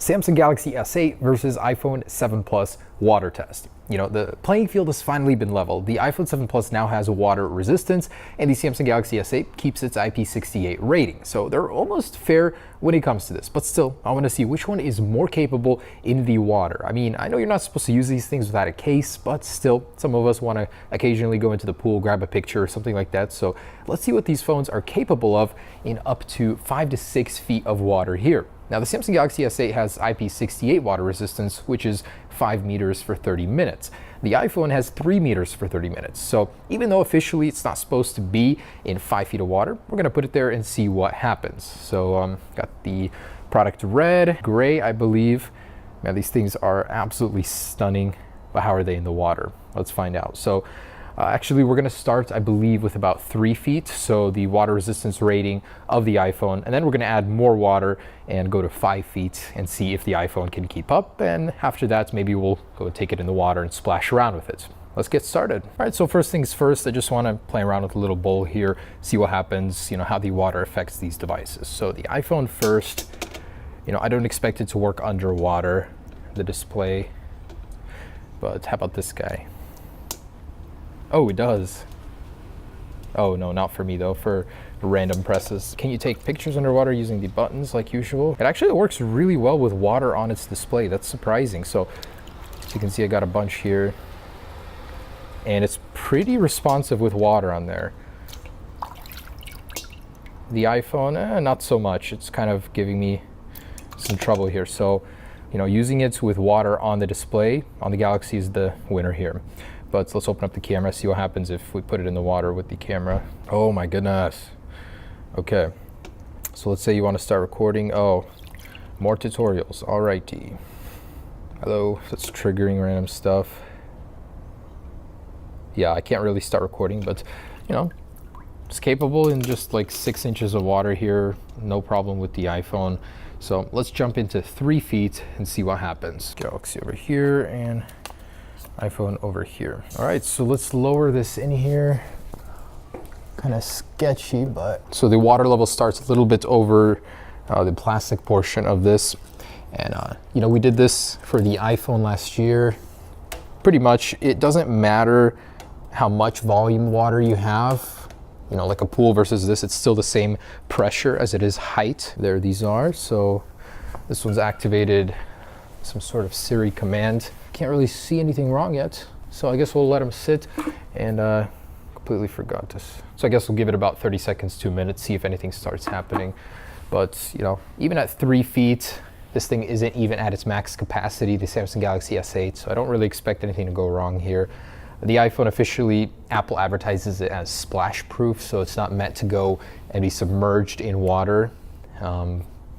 Samsung Galaxy S8 versus iPhone 7 Plus water test. You know, the playing field has finally been leveled. The iPhone 7 Plus now has water resistance, and the Samsung Galaxy S8 keeps its IP68 rating. So they're almost fair when it comes to this. But still, I want to see which one is more capable in the water. I mean, I know you're not supposed to use these things without a case, but still, some of us want to occasionally go into the pool, grab a picture or something like that. So let's see what these phones are capable of in up to 5 to 6 feet of water here. Now, the Samsung Galaxy S8 has IP68 water resistance, which is 5 meters for 30 minutes. The iPhone has 3 meters for 30 minutes. So even though officially it's not supposed to be in 5 feet of water, we're gonna put it there and see what happens. So got the product red, gray, I believe. Man, these things are absolutely stunning, but how are they in the water? Let's find out. So actually, we're gonna start, I believe, with about 3 feet, so the water resistance rating of the iPhone, and then we're gonna add more water and go to 5 feet and see if the iPhone can keep up, and after that, maybe we'll go take it in the water and splash around with it. Let's get started. All right, so first things first, I just wanna play around with a little bowl here, see what happens, you know, how the water affects these devices. So the iPhone first, you know, I don't expect it to work underwater, the display, but how about this guy? Oh, it does. Oh no, not for me though, for random presses. Can you take pictures underwater using the buttons like usual? It actually works really well with water on its display. That's surprising. So as you can see, I got a bunch here, and it's pretty responsive with water on there. The iPhone, not so much. It's kind of giving me some trouble here. So, you know, using it with water on the display on the Galaxy is the winner here. But let's open up the camera, see what happens if we put it in the water with the camera. Oh my goodness. Okay, so let's say you want to start recording. Oh, more tutorials, alrighty. Hello, that's triggering random stuff. Yeah, I can't really start recording, but you know, it's capable in just like 6 inches of water here. No problem with the iPhone. So let's jump into 3 feet and see what happens. Galaxy over here and iPhone over here. All right, so let's lower this in here. Kind of sketchy, but. So the water level starts a little bit over the plastic portion of this. And you know, we did this for the iPhone last year. Pretty much, it doesn't matter how much volume water you have. You know, like a pool versus this, it's still the same pressure as it is height. There these are. So this one's activated some sort of Siri command. Can't really see anything wrong yet, so I guess we'll let them sit. And completely forgot this. So I guess we'll give it about 30 seconds to a minute, see if anything starts happening. But you know, even at 3 feet, this thing isn't even at its max capacity, the Samsung Galaxy S8, so I don't really expect anything to go wrong here. The iPhone officially, Apple advertises it as splash proof, so it's not meant to go and be submerged in water.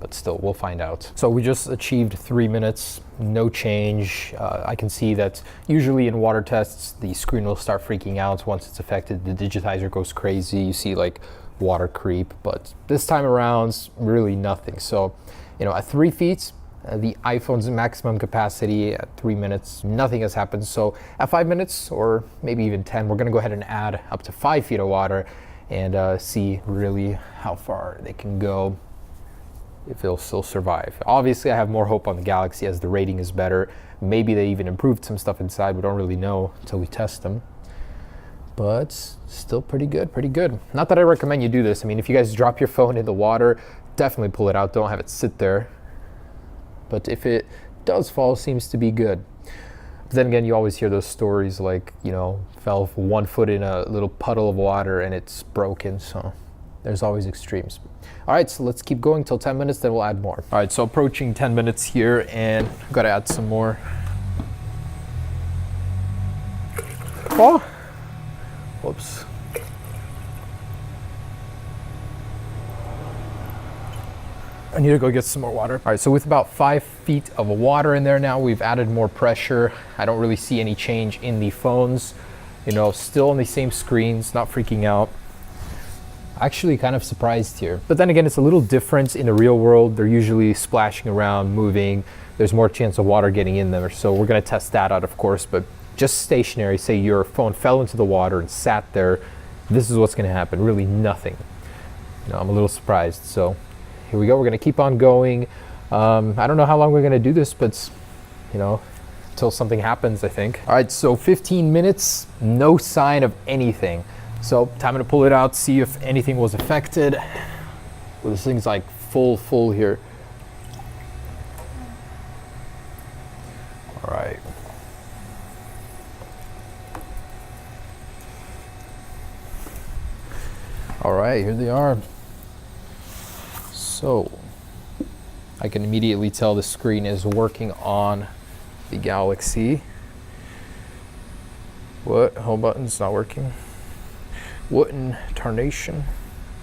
But still, we'll find out. So we just achieved 3 minutes, no change. I can see that usually in water tests, the screen will start freaking out once it's affected. The digitizer goes crazy. You see like water creep, but this time around, really nothing. So, you know, at 3 feet, the iPhone's maximum capacity at 3 minutes, nothing has happened. So at 5 minutes or maybe even 10, we're gonna go ahead and add up to 5 feet of water and see really how far they can go, if it'll still survive. Obviously, I have more hope on the Galaxy as the rating is better. Maybe they even improved some stuff inside. We don't really know until we test them. But still pretty good, pretty good. Not that I recommend you do this. I mean, if you guys drop your phone in the water, definitely pull it out. Don't have it sit there. But if it does fall, seems to be good. But then again, you always hear those stories like, you know, fell 1 foot in a little puddle of water and it's broken, so there's always extremes. All right, so let's keep going till 10 minutes, then we'll add more. All right, so approaching 10 minutes here, and I've got to add some more. Oh, whoops. I need to go get some more water. All right, so with about 5 feet of water in there now, we've added more pressure. I don't really see any change in the phones. You know, still on the same screens, not freaking out. Actually kind of surprised here. But then again, it's a little different in the real world. They're usually splashing around, moving. There's more chance of water getting in there. So we're gonna test that out, of course, but just stationary, say your phone fell into the water and sat there, this is what's gonna happen, really nothing. You know, I'm a little surprised. So here we go, we're gonna keep on going. I don't know how long we're gonna do this, but you know, until something happens, I think. All right, so 15 minutes, no sign of anything. So time to pull it out, see if anything was affected. Well, this thing's like full here. All right. All right, here they are. So I can immediately tell the screen is working on the Galaxy. What? Home button's not working? What in tarnation?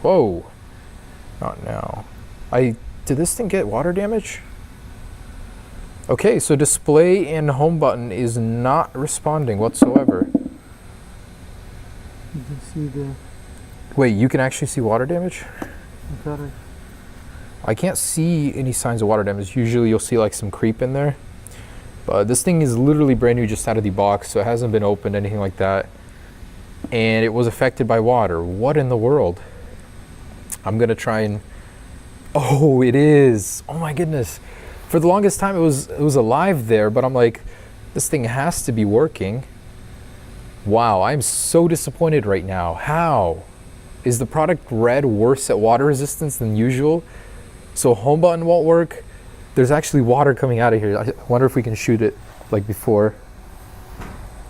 Whoa. Not now. Did this thing get water damage? Okay, so display and home button is not responding whatsoever. You can see the... Wait, you can actually see water damage? Correct. I can't see any signs of water damage. Usually you'll see like some creep in there. But this thing is literally brand new, just out of the box, so it hasn't been opened, anything like that. And it was affected by water. What in the world? I'm gonna try and... Oh, it is. Oh my goodness. For the longest time it was alive there, but I'm like, this thing has to be working. Wow, I'm so disappointed right now. How? Is the product Red worse at water resistance than usual? So home button won't work. There's actually water coming out of here. I wonder if we can shoot it like before.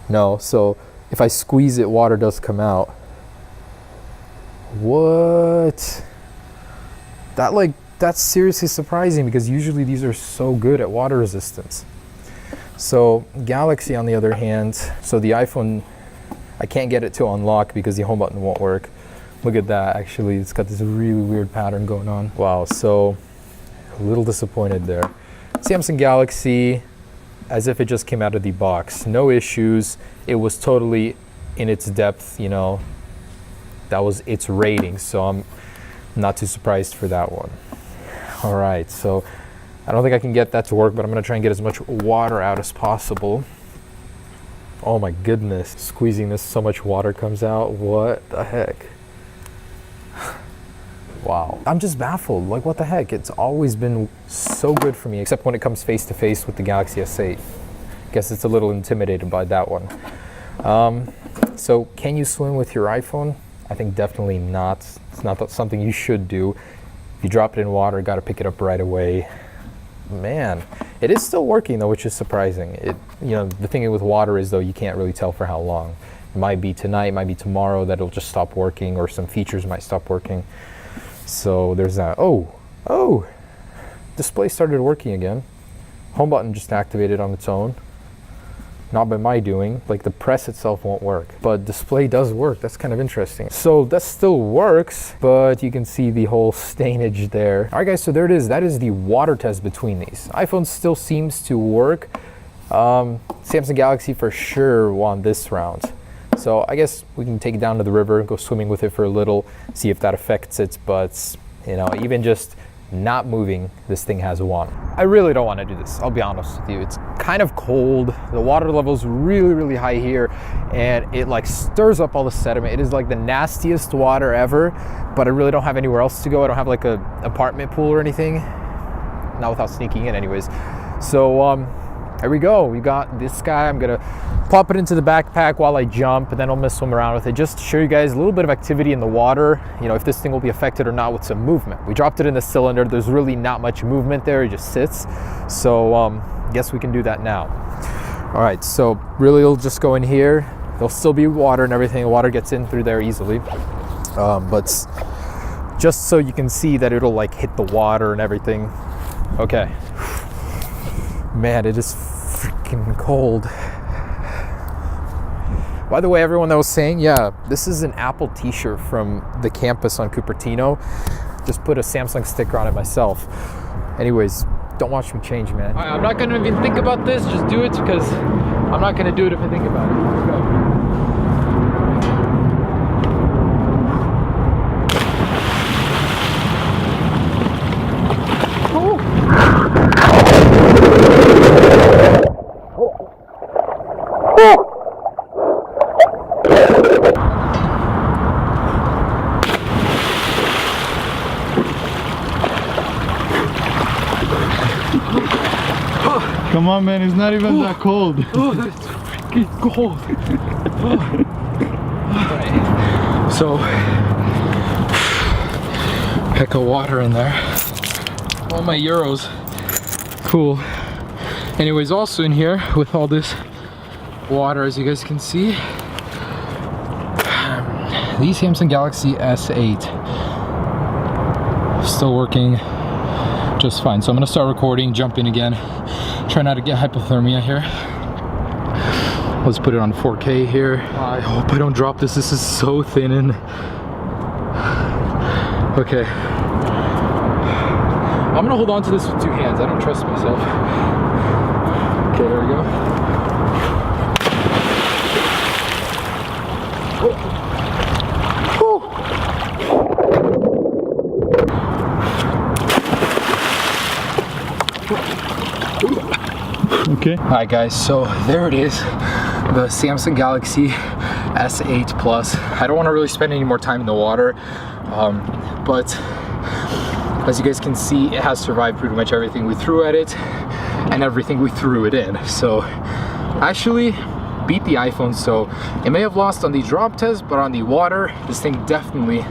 No, so if I squeeze it, water does come out. What? That's seriously surprising, because usually these are so good at water resistance. So Galaxy on the other hand, so the iPhone, I can't get it to unlock because the home button won't work. Look at that, actually, it's got this really weird pattern going on. Wow, so a little disappointed there. Samsung Galaxy, as if it just came out of the box. No issues, it was totally in its depth, you know, that was its rating, so I'm not too surprised for that one. All right, so I don't think I can get that to work, but I'm gonna try and get as much water out as possible. Oh my goodness, squeezing this, so much water comes out. What the heck? Wow, I'm just baffled. Like, what the heck? It's always been so good for me, except when it comes face to face with the Galaxy S8. Guess it's a little intimidated by that one. So can you swim with your iPhone? I think definitely not. It's not something you should do. If you drop it in water, got to pick it up right away. Man, it is still working though, which is surprising. You know, the thing with water is though, you can't really tell for how long. It might be tonight, it might be tomorrow that it'll just stop working, or some features might stop working. So there's that. Oh, display started working again. Home button just activated on its own. Not by my doing, like the press itself won't work, but display does work. That's kind of interesting. So that still works, but you can see the whole stainage there. All right guys, so there it is. That is the water test between these. iPhone still seems to work. Samsung Galaxy for sure won this round. So I guess we can take it down to the river, go swimming with it for a little, see if that affects it. But you know, even just not moving, this thing has won. I really don't want to do this, I'll be honest with you. It's kind of cold, the water level's really high here, and it like stirs up all the sediment. It is like the nastiest water ever, but I really don't have anywhere else to go. I don't have like a apartment pool or anything, not without sneaking in anyways. So there we go, we got this guy. I'm gonna pop it into the backpack while I jump, and then I'm gonna swim around with it just to show you guys a little bit of activity in the water, you know, if this thing will be affected or not with some movement. We dropped it in the cylinder, there's really not much movement there, it just sits. So guess we can do that now. All right, so really it'll just go in here. There'll still be water and everything, the water gets in through there easily. But just so you can see that it'll like hit the water and everything. Okay. Man, it is freaking cold. By the way, everyone that was saying, yeah, this is an Apple t-shirt from the campus on Cupertino. Just put a Samsung sticker on it myself. Anyways, don't watch me change, man. All right, I'm not gonna even think about this, just do it, because I'm not gonna do it if I think about it. Let's go. Come on, man, it's not even that cold. Oh, that's freaking cold. Alright, so heck of water in there. All my euros. Cool. Anyways, also in here with all this water, as you guys can see, the Samsung Galaxy S8 still working just fine. So I'm gonna start recording, jump in again, try not to get hypothermia here. Let's put it on 4K here. I hope I don't drop this. This is so thin and okay. I'm gonna hold on to this with 2 hands. I don't trust myself. Okay, there we go. Okay. Alright guys, so there it is, the Samsung Galaxy S8 Plus. I don't want to really spend any more time in the water, but as you guys can see, it has survived pretty much everything we threw at it and everything we threw it in. So actually beat the iPhone. So it may have lost on the drop test, but on the water, this thing definitely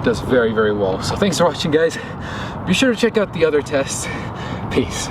does very, very well. So thanks for watching, guys. Be sure to check out the other tests. Peace.